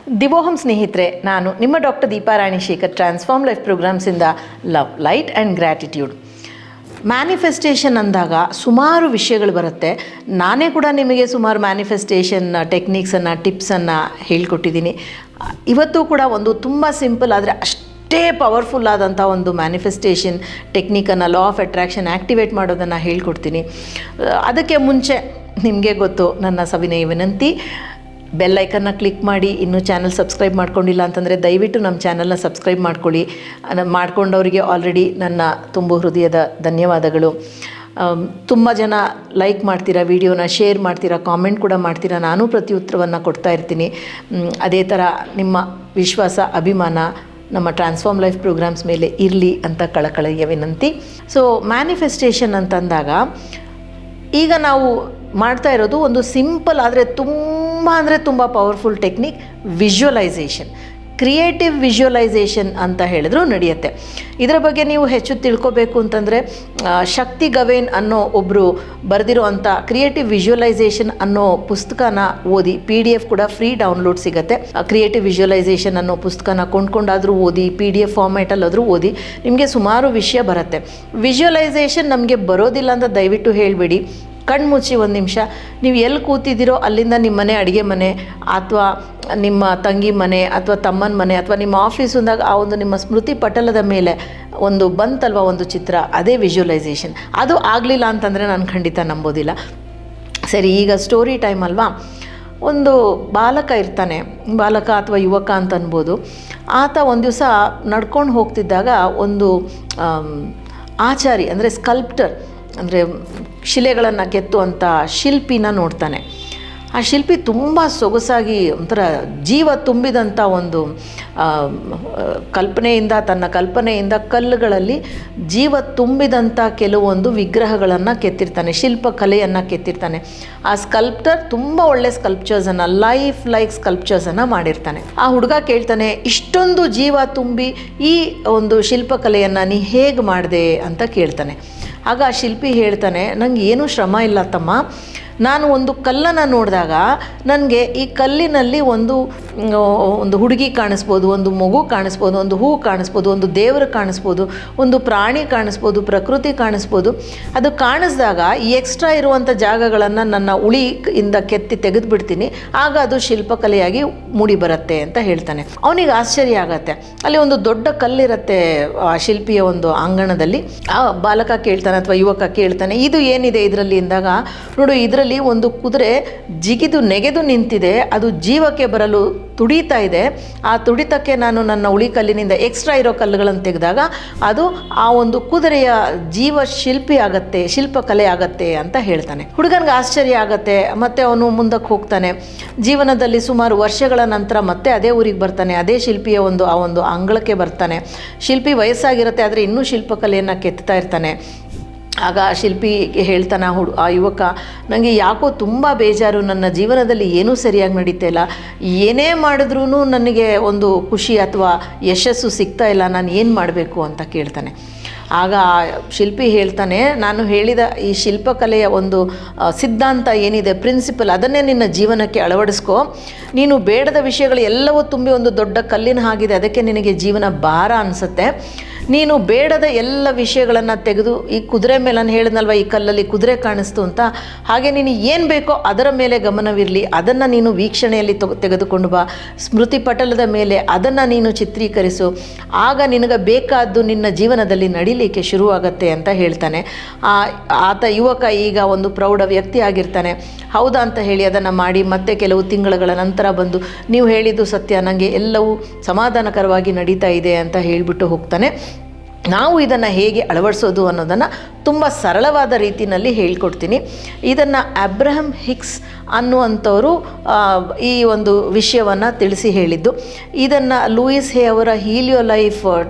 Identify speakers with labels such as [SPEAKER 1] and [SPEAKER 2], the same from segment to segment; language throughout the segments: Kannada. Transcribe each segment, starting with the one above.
[SPEAKER 1] ದಿವೋಹಂ ಸ್ನೇಹಿತರೆ, ನಾನು ನಿಮ್ಮ doctor Deepa Rani Shekhar, transform life ಪ್ರೋಗ್ರಾಮ್ಸಿಂದ love, light and gratitude. Manifestation ಅಂದಾಗ ಸುಮಾರು ವಿಷಯಗಳು ಬರುತ್ತೆ. ನಾನೇ ಕೂಡ ನಿಮಗೆ ಸುಮಾರು ಮ್ಯಾನಿಫೆಸ್ಟೇಷನ್ ಟೆಕ್ನಿಕ್ಸನ್ನು, ಟಿಪ್ಸನ್ನು ಹೇಳ್ಕೊಟ್ಟಿದ್ದೀನಿ. ಇವತ್ತು ಕೂಡ ಒಂದು ತುಂಬ ಸಿಂಪಲ್ ಆದರೆ ಅಷ್ಟೇ ಪವರ್ಫುಲ್ ಆದಂಥ ಒಂದು ಮ್ಯಾನಿಫೆಸ್ಟೇಷನ್ ಟೆಕ್ನಿಕನ್ನು, ಲಾ ಆಫ್ ಅಟ್ರಾಕ್ಷನ್ ಆ್ಯಕ್ಟಿವೇಟ್ ಮಾಡೋದನ್ನು ಹೇಳ್ಕೊಡ್ತೀನಿ. ಅದಕ್ಕೆ ಮುಂಚೆ ನಿಮಗೆ ಗೊತ್ತು, ನನ್ನ ಸವಿನಯ ವಿನಂತಿ, ಬೆಲ್ ಐಕನ್ನ ಕ್ಲಿಕ್ ಮಾಡಿ. ಇನ್ನೂ ಚಾನಲ್ ಸಬ್ಸ್ಕ್ರೈಬ್ ಮಾಡ್ಕೊಂಡಿಲ್ಲ ಅಂತಂದರೆ ದಯವಿಟ್ಟು ನಮ್ಮ ಚಾನಲ್ನ ಸಬ್ಸ್ಕ್ರೈಬ್ ಮಾಡ್ಕೊಳ್ಳಿ. ಮಾಡ್ಕೊಂಡವರಿಗೆ ಆಲ್ರೆಡಿ ನನ್ನ ತುಂಬ ಹೃದಯದ ಧನ್ಯವಾದಗಳು. ತುಂಬ ಜನ ಲೈಕ್ ಮಾಡ್ತೀರಾ, ವಿಡಿಯೋನ ಶೇರ್ ಮಾಡ್ತೀರಾ, ಕಾಮೆಂಟ್ ಕೂಡ ಮಾಡ್ತೀರಾ. ನಾನು ಪ್ರತ್ಯುತ್ತರವನ್ನು ಕೊಡ್ತಾ ಇರ್ತೀನಿ. ಅದೇ ಥರ ನಿಮ್ಮ ವಿಶ್ವಾಸ, ಅಭಿಮಾನ ನಮ್ಮ ಟ್ರಾನ್ಸ್ಫಾರ್ಮ್ ಲೈಫ್ ಪ್ರೋಗ್ರಾಮ್ಸ್ ಮೇಲೆ ಇರಲಿ ಅಂತ ಕಳಕಳಿಯ ವಿನಂತಿ. ಸೊ ಮ್ಯಾನಿಫೆಸ್ಟೇಷನ್ ಅಂತಂದಾಗ ಈಗ ನಾವು ಮಾಡ್ತಾ ಇರೋದು ಒಂದು ಸಿಂಪಲ್ ಆದರೆ ತುಂಬ powerful technique, visualisation, creative visualisation ಅಂತ ಹೇಳಿದ್ರು ನಡೆಯುತ್ತೆ. ಇದರ ಬಗ್ಗೆ ನೀವು ಹೆಚ್ಚು ತಿಳ್ಕೊಬೇಕು ಅಂತಂದರೆ ಶಕ್ತಿ ಗವೇನ್ ಅನ್ನೋ ಒಬ್ಬರು ಬರೆದಿರೋ ಅಂಥ ಕ್ರಿಯೇಟಿವ್ ವಿಜುವಲೈಸೇಷನ್ ಅನ್ನೋ ಪುಸ್ತಕನ ಓದಿ. PDF ಕೂಡ ಫ್ರೀ ಡೌನ್ಲೋಡ್ ಸಿಗುತ್ತೆ. ಕ್ರಿಯೇಟಿವ್ ವಿಜುವಲೈಸೇಷನ್ ಅನ್ನೋ ಪುಸ್ತಕನ ಕೊಂಡ್ಕೊಂಡಾದರೂ ಓದಿ, PDF ಫಾರ್ಮ್ಯಾಟಲ್ಲಾದರೂ ಓದಿ, ನಿಮಗೆ ಸುಮಾರು ವಿಷಯ ಬರುತ್ತೆ. ವಿಜುವಲೈಸೇಷನ್ ನಮಗೆ ಬರೋದಿಲ್ಲ ಅಂತ ದಯವಿಟ್ಟು ಹೇಳಬೇಡಿ. ಕಣ್ಮುಚ್ಚಿ ಒಂದು ನಿಮಿಷ, ನೀವು ಎಲ್ಲಿ ಕೂತಿದ್ದೀರೋ ಅಲ್ಲಿಂದ ನಿಮ್ಮ ಮನೆ, ಅಡುಗೆ ಮನೆ, ಅಥವಾ ನಿಮ್ಮ ತಂಗಿ ಮನೆ, ಅಥವಾ ತಮ್ಮನ ಮನೆ, ಅಥವಾ ನಿಮ್ಮ ಆಫೀಸಿಂದಾಗ ಆ ಒಂದು ನಿಮ್ಮ ಸ್ಮೃತಿ ಪಟಲದ ಮೇಲೆ ಒಂದು ಬಂತಲ್ವ ಒಂದು ಚಿತ್ರ, ಅದೇ ವಿಜುವಲೈಸೇಷನ್. ಅದು ಆಗಲಿಲ್ಲ ಅಂತಂದರೆ ನಾನು ಖಂಡಿತ ನಂಬೋದಿಲ್ಲ. ಸರಿ, ಈಗ ಸ್ಟೋರಿ ಟೈಮ್ ಅಲ್ವಾ. ಒಂದು ಬಾಲಕ ಇರ್ತಾನೆ, ಬಾಲಕ ಅಥವಾ ಯುವಕ ಅಂತ ಅನ್ಬೋದು. ಆತ ಒಂದು ದಿವಸ ನಡ್ಕೊಂಡು ಹೋಗ್ತಿದ್ದಾಗ ಒಂದು ಆಚಾರಿ ಅಂದರೆ ಸ್ಕಲ್ಪ್ಟರ್ ಅಂದರೆ ಶಿಲೆಗಳನ್ನು ಕೆತ್ತುವಂಥ ಶಿಲ್ಪಿನ ನೋಡ್ತಾನೆ. ಆ ಶಿಲ್ಪಿ ತುಂಬ ಸೊಗಸಾಗಿ ಒಂಥರ ಜೀವ ತುಂಬಿದಂಥ ಒಂದು ತನ್ನ ಕಲ್ಪನೆಯಿಂದ ಕಲ್ಲುಗಳಲ್ಲಿ ಜೀವ ತುಂಬಿದಂಥ ಕೆಲವೊಂದು ವಿಗ್ರಹಗಳನ್ನು ಕೆತ್ತಿರ್ತಾನೆ, ಶಿಲ್ಪಕಲೆಯನ್ನು ಕೆತ್ತಿರ್ತಾನೆ. ಆ ಸ್ಕಲ್ಪ್ಟರ್ ತುಂಬ ಒಳ್ಳೆ ಸ್ಕಲ್ಪ್ಚರ್ಸನ್ನು, ಲೈಕ್ ಸ್ಕಲ್ಪ್ಚರ್ಸನ್ನು ಮಾಡಿರ್ತಾನೆ. ಆ ಹುಡುಗ ಕೇಳ್ತಾನೆ, ಇಷ್ಟೊಂದು ಜೀವ ತುಂಬಿ ಈ ಒಂದು ಶಿಲ್ಪಕಲೆಯನ್ನು ನೀ ಹೇಗೆ ಮಾಡಿದೆ ಅಂತ ಕೇಳ್ತಾನೆ. ಆಗ ಆ ಶಿಲ್ಪಿ ಹೇಳ್ತಾನೆ, ನನಗೆ ಏನೂ ಶ್ರಮ ಇಲ್ಲ ತಮ್ಮ. ನಾನು ಒಂದು ಕಲ್ಲನ್ನು ನೋಡಿದಾಗ ನನಗೆ ಈ ಕಲ್ಲಿನಲ್ಲಿ ಒಂದು ಹುಡುಗಿ ಕಾಣಿಸ್ಬೋದು, ಒಂದು ಮಗು ಕಾಣಿಸ್ಬೋದು, ಒಂದು ಹೂ ಕಾಣಿಸ್ಬೋದು, ಒಂದು ದೇವರು ಕಾಣಿಸ್ಬೋದು, ಒಂದು ಪ್ರಾಣಿ ಕಾಣಿಸ್ಬೋದು, ಪ್ರಕೃತಿ ಕಾಣಿಸ್ಬೋದು. ಅದು ಕಾಣಿಸಿದಾಗ ಈ ಎಕ್ಸ್ಟ್ರಾ ಇರುವಂಥ ಜಾಗಗಳನ್ನು ನನ್ನ ಉಳಿಯಿಂದ ಕೆತ್ತಿ ತೆಗೆದುಬಿಡ್ತೀನಿ, ಆಗ ಅದು ಶಿಲ್ಪಕಲೆಯಾಗಿ ಮೂಡಿ ಬರುತ್ತೆ ಅಂತ ಹೇಳ್ತಾನೆ. ಅವನಿಗೆ ಆಶ್ಚರ್ಯ ಆಗತ್ತೆ. ಅಲ್ಲಿ ಒಂದು ದೊಡ್ಡ ಕಲ್ಲಿರುತ್ತೆ ಆ ಶಿಲ್ಪಿಯ ಒಂದು ಅಂಗಣದಲ್ಲಿ. ಆ ಬಾಲಕ ಕೇಳ್ತಾನೆ ಅಥವಾ ಯುವಕ ಕೇಳ್ತಾನೆ, ಇದು ಏನಿದೆ ಇದರಲ್ಲಿ ಎಂದಾಗ, ನೋಡು ಇದರಲ್ಲಿ ಒಂದು ಕುದುರೆ ಜಿಗಿದು ನೆಗೆದು ನಿಂತಿದೆ, ಅದು ಜೀವಕ್ಕೆ ಬರಲು ತುಡಿತಾ ಇದೆ. ಆ ತುಡಿತಕ್ಕೆ ನಾನು ನನ್ನ ಉಳಿಕಲ್ಲಿನಿಂದ ಎಕ್ಸ್ಟ್ರಾ ಇರೋ ಕಲ್ಲುಗಳನ್ನು ತೆಗೆದಾಗ ಅದು ಆ ಒಂದು ಕುದುರೆಯ ಜೀವ ಶಿಲ್ಪಿ ಆಗತ್ತೆ, ಶಿಲ್ಪಕಲೆ ಆಗತ್ತೆ ಅಂತ ಹೇಳ್ತಾನೆ. ಹುಡುಗನಿಗೆ ಆಶ್ಚರ್ಯ ಆಗತ್ತೆ. ಮತ್ತೆ ಅವನು ಮುಂದಕ್ಕೆ ಹೋಗ್ತಾನೆ. ಜೀವನದಲ್ಲಿ ಸುಮಾರು ವರ್ಷಗಳ ನಂತರ ಮತ್ತೆ ಅದೇ ಊರಿಗೆ ಬರ್ತಾನೆ, ಅದೇ ಶಿಲ್ಪಿಯ ಆ ಒಂದು ಅಂಗಳಕ್ಕೆ ಬರ್ತಾನೆ. ಶಿಲ್ಪಿ ವಯಸ್ಸಾಗಿರುತ್ತೆ, ಆದರೆ ಇನ್ನೂ ಶಿಲ್ಪಕಲೆಯನ್ನು ಕೆತ್ತಾ ಇರ್ತಾನೆ. ಆಗ ಶಿಲ್ಪಿ ಹೇಳ್ತಾನೆ ಆ ಯುವಕ, ನನಗೆ ಯಾಕೋ ತುಂಬ ಬೇಜಾರು, ನನ್ನ ಜೀವನದಲ್ಲಿ ಏನೂ ಸರಿಯಾಗಿ ನಡೀತಾ ಇಲ್ಲ, ಏನೇ ಮಾಡಿದ್ರೂ ನನಗೆ ಒಂದು ಖುಷಿ ಅಥವಾ ಯಶಸ್ಸು ಸಿಗ್ತಾ ಇಲ್ಲ, ನಾನು ಏನು ಮಾಡಬೇಕು ಅಂತ ಕೇಳ್ತಾನೆ. ಆಗ ಶಿಲ್ಪಿ ಹೇಳ್ತಾನೆ, ನಾನು ಹೇಳಿದ ಈ ಶಿಲ್ಪಕಲೆಯ ಒಂದು ಸಿದ್ಧಾಂತ ಏನಿದೆ, ಪ್ರಿನ್ಸಿಪಲ್, ಅದನ್ನೇ ನಿನ್ನ ಜೀವನಕ್ಕೆ ಅಳವಡಿಸ್ಕೊ. ನೀನು ಬೇಡದ ವಿಷಯಗಳು ಎಲ್ಲವೂ ತುಂಬಿ ಒಂದು ದೊಡ್ಡ ಕಲ್ಲಿನ ಹಾಗಿದೆ, ಅದಕ್ಕೆ ನಿನಗೆ ಜೀವನ ಭಾರ ಅನಿಸುತ್ತೆ. ನೀನು ಬೇಡದ ಎಲ್ಲ ವಿಷಯಗಳನ್ನು ತೆಗೆದು, ಈ ಕುದುರೆ ಮೇಲೆ ನಾನು ಹೇಳಿದ್ನಲ್ವ, ಈ ಕಲ್ಲಲ್ಲಿ ಕುದುರೆ ಕಾಣಿಸ್ತು ಅಂತ, ಹಾಗೆ ನೀನು ಏನು ಬೇಕೋ ಅದರ ಮೇಲೆ ಗಮನವಿರಲಿ, ಅದನ್ನು ನೀನು ವೀಕ್ಷಣೆಯಲ್ಲಿ ತೆಗೆದುಕೊಂಡು ಬಾ. ಸ್ಮೃತಿ ಪಟಲದ ಮೇಲೆ ಅದನ್ನು ನೀನು ಚಿತ್ರೀಕರಿಸು, ಆಗ ನಿನಗೆ ಬೇಕಾದ್ದು ನಿನ್ನ ಜೀವನದಲ್ಲಿ ನಡೀಲಿಕ್ಕೆ ಶುರುವಾಗತ್ತೆ ಅಂತ ಹೇಳ್ತಾನೆ. ಆತ ಯುವಕ ಈಗ ಒಂದು ಪ್ರೌಢ ವ್ಯಕ್ತಿ ಆಗಿರ್ತಾನೆ. ಹೌದಾ ಅಂತ ಹೇಳಿ ಅದನ್ನು ಮಾಡಿ ಮತ್ತೆ ಕೆಲವು ತಿಂಗಳುಗಳ ನಂತರ ಬಂದು, ನೀವು ಹೇಳಿದ್ದು ಸತ್ಯ, ನನಗೆ ಎಲ್ಲವೂ ಸಮಾಧಾನಕರವಾಗಿ ನಡೀತಾ ಇದೆ ಅಂತ ಹೇಳಿಬಿಟ್ಟು ಹೋಗ್ತಾನೆ. ನಾವು ಇದನ್ನು ಹೇಗೆ ಅಳವಡಿಸೋದು ಅನ್ನೋದನ್ನು ತುಂಬ ಸರಳವಾದ ರೀತಿಯಲ್ಲಿ ಹೇಳ್ಕೊಡ್ತೀನಿ. ಇದನ್ನು ಅಬ್ರಹಂ ಹಿಕ್ಸ್ ಅನ್ನುವಂಥವರು ಈ ಒಂದು ವಿಷಯವನ್ನು ತಿಳಿಸಿ ಹೇಳಿದ್ದು. ಇದನ್ನು ಲೂಯಿಸ್ ಹೇ ಅವರ ಹೀಲ್ ಯೋರ್ ಲೈಫ್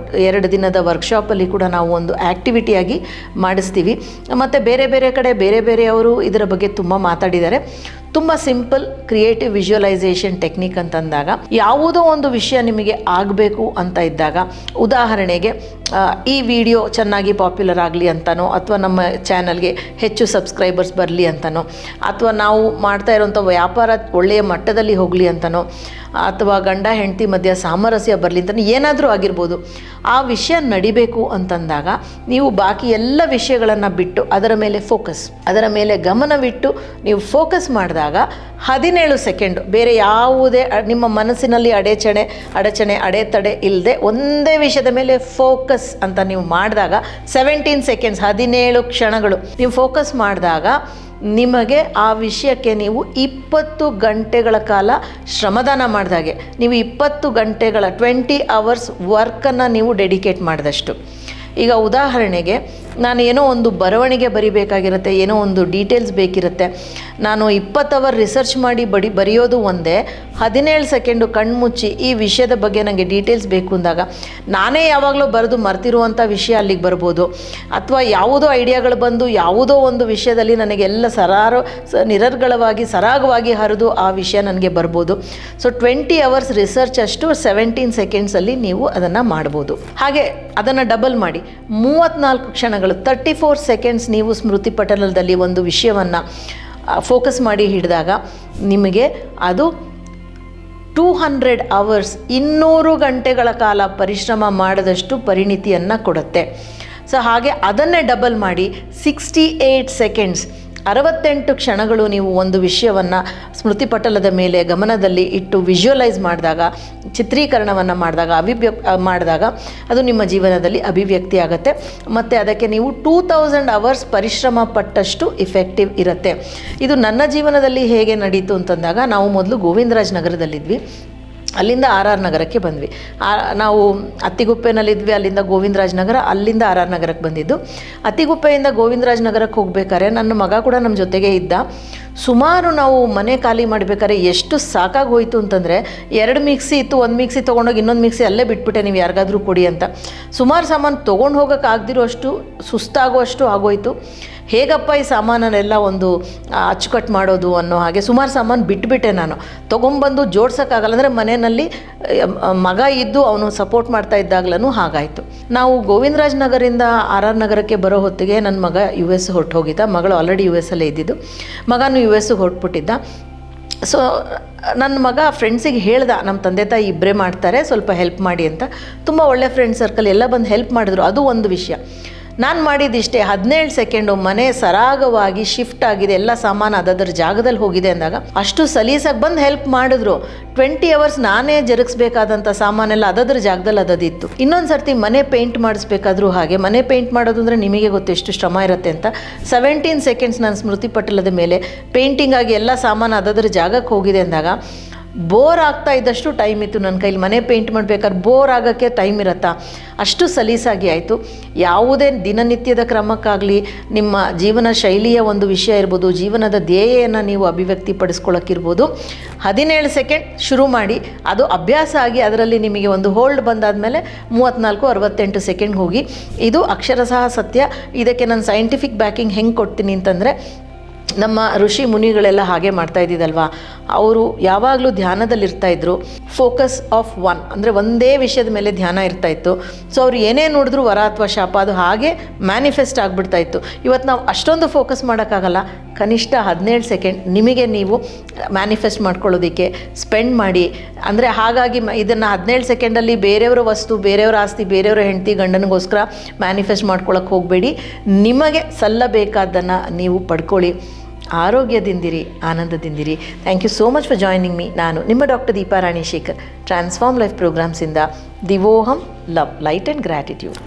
[SPEAKER 1] 2 ದಿನದ ವರ್ಕ್ಶಾಪಲ್ಲಿ ಕೂಡ ನಾವು ಒಂದು ಆ್ಯಕ್ಟಿವಿಟಿಯಾಗಿ ಮಾಡಿಸ್ತೀವಿ. ಮತ್ತು ಬೇರೆ ಕಡೆ ಬೇರೆಯವರು ಇದರ ಬಗ್ಗೆ ತುಂಬ ಮಾತಾಡಿದ್ದಾರೆ. ತುಂಬ ಸಿಂಪಲ್ ಕ್ರಿಯೇಟಿವ್ ವಿಜುವಲೈಸೇಷನ್ ಟೆಕ್ನಿಕ್ ಅಂತಂದಾಗ, ಯಾವುದೋ ಒಂದು ವಿಷಯ ನಿಮಗೆ ಆಗಬೇಕು ಅಂತ ಇದ್ದಾಗ, ಉದಾಹರಣೆಗೆ ಈ ವಿಡಿಯೋ ಚೆನ್ನಾಗಿ ಪಾಪ್ಯುಲರ್ ಆಗಲಿ ಅಂತನೋ, ಅಥವಾ ನಮ್ಮ ಚಾನಲ್ಗೆ ಹೆಚ್ಚು ಸಬ್ಸ್ಕ್ರೈಬರ್ಸ್ ಬರಲಿ ಅಂತನೋ, ಅಥವಾ ನಾವು ಮಾಡ್ತಾ ಇರೋಂಥ ವ್ಯಾಪಾರ ಒಳ್ಳೆಯ ಮಟ್ಟದಲ್ಲಿ ಹೋಗಲಿ ಅಂತನೋ, ಅಥವಾ ಗಂಡ ಹೆಂಡತಿ ಮಧ್ಯೆ ಸಾಮರಸ್ಯ ಬರಲಿ ಅಂತ ಏನಾದರೂ ಆಗಿರ್ಬೋದು. ಆ ವಿಷಯ ನಡಿಬೇಕು ಅಂತಂದಾಗ ನೀವು ಬಾಕಿ ಎಲ್ಲ ವಿಷಯಗಳನ್ನು ಬಿಟ್ಟು ಅದರ ಮೇಲೆ ಗಮನವಿಟ್ಟು ನೀವು ಫೋಕಸ್ ಮಾಡಿದಾಗ 17 ಸೆಕೆಂಡು ಬೇರೆ ಯಾವುದೇ ನಿಮ್ಮ ಮನಸ್ಸಿನಲ್ಲಿ ಅಡೆತಡೆ ಇಲ್ಲದೆ ಒಂದೇ ವಿಷಯದ ಮೇಲೆ ಫೋಕಸ್ ಅಂತ ನೀವು ಮಾಡಿದಾಗ 17 ಸೆಕೆಂಡ್ಸ್ 17 ಕ್ಷಣಗಳು ನೀವು ಫೋಕಸ್ ಮಾಡಿದಾಗ ನಿಮಗೆ ಆ ವಿಷಯಕ್ಕೆ ನೀವು 20 ಗಂಟೆಗಳ ಕಾಲ ಶ್ರಮದಾನ ಮಾಡಿದಾಗೆ, ನೀವು 20 ಗಂಟೆಗಳ 20 ಅವರ್ಸ್ ವರ್ಕನ್ನು ನೀವು ಡೆಡಿಕೇಟ್ ಮಾಡಿದಷ್ಟು. ಈಗ ಉದಾಹರಣೆಗೆ ನಾನು ಏನೋ ಒಂದು ಬರವಣಿಗೆ ಬರಿಬೇಕಾಗಿರುತ್ತೆ, ಏನೋ ಒಂದು ಡೀಟೇಲ್ಸ್ ಬೇಕಿರುತ್ತೆ, ನಾನು 20 ಅವರ್ ರಿಸರ್ಚ್ ಮಾಡಿ ಬರೆಯೋದು ಒಂದೇ, 17 ಸೆಕೆಂಡು ಕಣ್ಮುಚ್ಚಿ ಈ ವಿಷಯದ ಬಗ್ಗೆ ನನಗೆ ಡೀಟೇಲ್ಸ್ ಬೇಕು ಅಂದಾಗ ನಾನೇ ಯಾವಾಗಲೂ ಬರೆದು ಮರ್ತಿರುವಂಥ ವಿಷಯ ಅಲ್ಲಿಗೆ ಬರ್ಬೋದು. ಅಥವಾ ಯಾವುದೋ ಐಡಿಯಾಗಳು ಬಂದು ಯಾವುದೋ ಒಂದು ವಿಷಯದಲ್ಲಿ ನನಗೆಲ್ಲ ನಿರರ್ಗಳವಾಗಿ ಸರಾಗವಾಗಿ ಹರಿದು ಆ ವಿಷಯ ನನಗೆ ಬರ್ಬೋದು. ಸೊ 20 ಅವರ್ಸ್ ರಿಸರ್ಚ್ ಅಷ್ಟು 17 ಸೆಕೆಂಡ್ಸಲ್ಲಿ ನೀವು ಅದನ್ನು ಮಾಡ್ಬೋದು. ಹಾಗೆ ಅದನ್ನು ಡಬಲ್ ಮಾಡಿ 34 ಕ್ಷಣಗಳು 34 ಸೆಕೆಂಡ್ಸ್ ನೀವು ಸ್ಮೃತಿ ಪಟಲದಲ್ಲಿ ಒಂದು ವಿಷಯವನ್ನು ಫೋಕಸ್ ಮಾಡಿ ಹಿಡಿದಾಗ ನಿಮಗೆ ಅದು 200 ಅವರ್ಸ್ 200 ಗಂಟೆಗಳ ಕಾಲ ಪರಿಶ್ರಮ ಮಾಡಿದಷ್ಟು ಪರಿಣಿತಿಯನ್ನು ಕೊಡುತ್ತೆ. ಸೊ ಹಾಗೆ ಅದನ್ನೇ ಡಬಲ್ ಮಾಡಿ 68 ಸೆಕೆಂಡ್ಸ್ 68 ಕ್ಷಣಗಳು ನೀವು ಒಂದು ವಿಷಯವನ್ನು ಸ್ಮೃತಿ ಪಟಲದ ಮೇಲೆ ಗಮನದಲ್ಲಿ ಇಟ್ಟು ವಿಜುವಲೈಸ್ ಮಾಡಿದಾಗ, ಚಿತ್ರೀಕರಣವನ್ನು ಮಾಡಿದಾಗ ಅದು ನಿಮ್ಮ ಜೀವನದಲ್ಲಿ ಅಭಿವ್ಯಕ್ತಿ ಆಗುತ್ತೆ. ಮತ್ತು ಅದಕ್ಕೆ ನೀವು 2000 ಅವರ್ಸ್ ಪರಿಶ್ರಮ ಪಟ್ಟಷ್ಟು ಇಫೆಕ್ಟಿವ್ ಇರುತ್ತೆ. ಇದು ನನ್ನ ಜೀವನದಲ್ಲಿ ಹೇಗೆ ನಡೀತು ಅಂತಂದಾಗ, ನಾವು ಮೊದಲು ಗೋವಿಂದರಾಜ್ ನಗರದಲ್ಲಿದ್ವಿ, ಅಲ್ಲಿಂದ ಆರ್ ಆರ್ ನಗರಕ್ಕೆ ಬಂದ್ವಿ. ನಾವು ಅತ್ತಿಗುಪ್ಪೆನಲ್ಲಿದ್ವಿ, ಅಲ್ಲಿಂದ ಗೋವಿಂದರಾಜ್ ನಗರ, ಅಲ್ಲಿಂದ ಆರ್ ಆರ್ ನಗರಕ್ಕೆ ಬಂದಿದ್ದು. ಅತ್ತಿಗುಪ್ಪೆಯಿಂದ ಗೋವಿಂದರಾಜ್ ನಗರಕ್ಕೆ ಹೋಗ್ಬೇಕಾದ್ರೆ ನನ್ನ ಮಗ ಕೂಡ ನಮ್ಮ ಜೊತೆಗೆ ಇದ್ದ. ಸುಮಾರು ನಾವು ಮನೆ ಖಾಲಿ ಮಾಡಬೇಕಾದ್ರೆ ಎಷ್ಟು ಸಾಕಾಗಿ ಹೋಯಿತು ಅಂತಂದರೆ, 2 ಮಿಕ್ಸಿ ಇತ್ತು, ಒಂದು ಮಿಕ್ಸಿ ತೊಗೊಂಡೋಗಿ ಇನ್ನೊಂದು ಮಿಕ್ಸಿ ಅಲ್ಲೇ ಬಿಟ್ಬಿಟ್ಟೆ, ನೀವು ಯಾರಿಗಾದರೂ ಕೊಡಿ ಅಂತ. ಸುಮಾರು ಸಾಮಾನು ತೊಗೊಂಡು ಹೋಗೋಕೆ ಆಗದಿರೋಷ್ಟು ಸುಸ್ತಾಗುವಷ್ಟು ಆಗೋಯಿತು. ಹೇಗಪ್ಪ ಈ ಸಾಮಾನನ್ನೆಲ್ಲ ಒಂದು ಅಚ್ಚುಕಟ್ಟು ಮಾಡೋದು ಅನ್ನೋ ಹಾಗೆ ಸುಮಾರು ಸಾಮಾನು ಬಿಟ್ಬಿಟ್ಟೆ. ನಾನು ತೊಗೊಂಬಂದು ಜೋಡ್ಸೋಕ್ಕಾಗಲ್ಲ, ಅಂದರೆ ಮನೆಯಲ್ಲಿ ಮಗ ಇದ್ದು ಅವನು ಸಪೋರ್ಟ್ ಮಾಡ್ತಾ ಇದ್ದಾಗಲೂ ಹಾಗಾಯಿತು. ನಾವು ಗೋವಿಂದರಾಜ್ ನಗರಿಂದ ಆರ್ ಆರ್ ನಗರಕ್ಕೆ ಬರೋ ಹೊತ್ತಿಗೆ ನನ್ನ ಮಗ US ಹೊರಟೋಗಿದ್ದ. ಮಗಳು ಆಲ್ರೆಡಿ US ಅಲ್ಲೇ ಇದ್ದಿದ್ದು, ಮಗನೂ US ಹೊರಟ್ಬಿಟ್ಟಿದ್ದ. ಸೊ ನನ್ನ ಮಗ ಫ್ರೆಂಡ್ಸಿಗೆ ಹೇಳ್ದ, ನಮ್ಮ ತಂದೆ ತಾಯಿ ಇಬ್ಬರೇ ಮಾಡ್ತಾರೆ, ಸ್ವಲ್ಪ ಹೆಲ್ಪ್ ಮಾಡಿ ಅಂತ. ತುಂಬ ಒಳ್ಳೆ ಫ್ರೆಂಡ್ ಸರ್ಕಲ್ ಎಲ್ಲ ಬಂದು ಹೆಲ್ಪ್ ಮಾಡಿದ್ರು. ಅದು ಒಂದು ವಿಷಯ. ನಾನು ಮಾಡಿದ್ದಿಷ್ಟೇ, 17 ಸೆಕೆಂಡು ಮನೆ ಸರಾಗವಾಗಿ ಶಿಫ್ಟ್ ಆಗಿದೆ, ಎಲ್ಲ ಸಾಮಾನು ಅದರ ಜಾಗದಲ್ಲಿ ಹೋಗಿದೆ ಅಂದಾಗ ಅಷ್ಟು ಸಲೀಸಾಗಿ ಬಂದು ಹೆಲ್ಪ್ ಮಾಡಿದ್ರು. 20 ಅವರ್ಸ್ ನಾನೇ ಜರುಗಿಸ್ಬೇಕಾದಂಥ ಸಾಮಾನೆಲ್ಲ ಅದರ ಜಾಗದಲ್ಲಿ ಅದದಿತ್ತು. ಇನ್ನೊಂದು ಸರ್ತಿ ಮನೆ ಪೇಂಟ್ ಮಾಡಿಸ್ಬೇಕಾದ್ರೂ ಹಾಗೆ, ಮನೆ ಪೇಂಟ್ ಮಾಡೋದು ಅಂದರೆ ನಿಮಗೆ ಗೊತ್ತು ಎಷ್ಟು ಶ್ರಮ ಇರುತ್ತೆ ಅಂತ. 17 ಸೆಕೆಂಡ್ಸ್ ನಾನು ಸ್ಮೃತಿ ಪಟಲದ ಮೇಲೆ ಪೇಂಟಿಂಗ್ ಆಗಿ ಎಲ್ಲ ಸಾಮಾನು ಅದರ ಜಾಗಕ್ಕೆ ಹೋಗಿದೆ ಅಂದಾಗ ಬೋರ್ ಆಗ್ತಾ ಇದ್ದಷ್ಟು ಟೈಮ್ ಇತ್ತು ನನ್ನ ಕೈಲಿ. ಮನೆ ಪೇಂಟ್ ಮಾಡಬೇಕಾದ್ರೆ ಬೋರ್ ಆಗೋಕ್ಕೆ ಟೈಮ್ ಇರುತ್ತಾ, ಅಷ್ಟು ಸಲೀಸಾಗಿ ಆಯಿತು. ಯಾವುದೇ ದಿನನಿತ್ಯದ ಕ್ರಮಕ್ಕಾಗಲಿ, ನಿಮ್ಮ ಜೀವನ ಶೈಲಿಯ ಒಂದು ವಿಷಯ ಇರ್ಬೋದು, ಜೀವನದ ಧ್ಯೇಯವನ್ನು ನೀವು ಅಭಿವ್ಯಕ್ತಿಪಡಿಸ್ಕೊಳ್ಳೋಕ್ಕಿರ್ಬೋದು, 17 ಸೆಕೆಂಡ್ ಶುರು ಮಾಡಿ ಅದು ಅಭ್ಯಾಸ ಆಗಿ ಅದರಲ್ಲಿ ನಿಮಗೆ ಒಂದು ಹೋಲ್ಡ್ ಬಂದಾದಮೇಲೆ 34-68 ಸೆಕೆಂಡ್ ಹೋಗಿ. ಇದು ಅಕ್ಷರಶಃ ಸತ್ಯ. ಇದಕ್ಕೆ ನಾನು ಸೈಂಟಿಫಿಕ್ ಬ್ಯಾಕಿಂಗ್ ಹೆಂಗೆ ಕೊಡ್ತೀನಿ ಅಂತಂದರೆ, ನಮ್ಮ ಋಷಿ ಮುನಿಗಳೆಲ್ಲ ಹಾಗೆ ಮಾಡ್ತಾ ಇದ್ದಿದ್ದಲ್ವ, ಅವರು ಯಾವಾಗಲೂ ಧ್ಯಾನದಲ್ಲಿರ್ತಾಯಿದ್ರು. ಫೋಕಸ್ ಆಫ್ ಒನ್ ಅಂದರೆ ಒಂದೇ ವಿಷಯದ ಮೇಲೆ ಧ್ಯಾನ ಇರ್ತಾಯಿತ್ತು. ಸೊ ಅವ್ರು ಏನೇ ನೋಡಿದ್ರು ವರ ಅಥವಾ ಶಾಪ ಅದು ಹಾಗೆ ಮ್ಯಾನಿಫೆಸ್ಟ್ ಆಗಿಬಿಡ್ತಾಯಿತ್ತು. ಇವತ್ತು ನಾವು ಅಷ್ಟೊಂದು ಫೋಕಸ್ ಮಾಡೋಕ್ಕಾಗಲ್ಲ. ಕನಿಷ್ಠ 17 ಸೆಕೆಂಡ್ ನಿಮಗೆ ನೀವು ಮ್ಯಾನಿಫೆಸ್ಟ್ ಮಾಡ್ಕೊಳ್ಳೋದಕ್ಕೆ ಸ್ಪೆಂಡ್ ಮಾಡಿ. ಅಂದರೆ ಹಾಗಾಗಿ ಇದನ್ನು 17 ಸೆಕೆಂಡಲ್ಲಿ ಬೇರೆಯವರ ವಸ್ತು, ಬೇರೆಯವರ ಆಸ್ತಿ, ಬೇರೆಯವರ ಹೆಂಡತಿ ಗಂಡನಿಗೋಸ್ಕರ ಮ್ಯಾನಿಫೆಸ್ಟ್ ಮಾಡ್ಕೊಳ್ಳೋಕೆ ಹೋಗಬೇಡಿ. ನಿಮಗೆ ಸಲ್ಲಬೇಕಾದ್ದನ್ನು ನೀವು ಪಡ್ಕೊಳ್ಳಿ. ಆರೋಗ್ಯದಿಂದಿರಿ, ಆನಂದದಿಂದಿರಿ. Thank you so much for joining me. ನಾನು ನಿಮ್ಮ doctor Deepa Rani Shekhar, transform life ಪ್ರೋಗ್ರಾಮ್ಸಿಂದ. ದಿವೋಹಂ, ಲವ್, ಲೈಟ್ ಆ್ಯಂಡ್ ಗ್ರ್ಯಾಟಿಟ್ಯೂಡ್.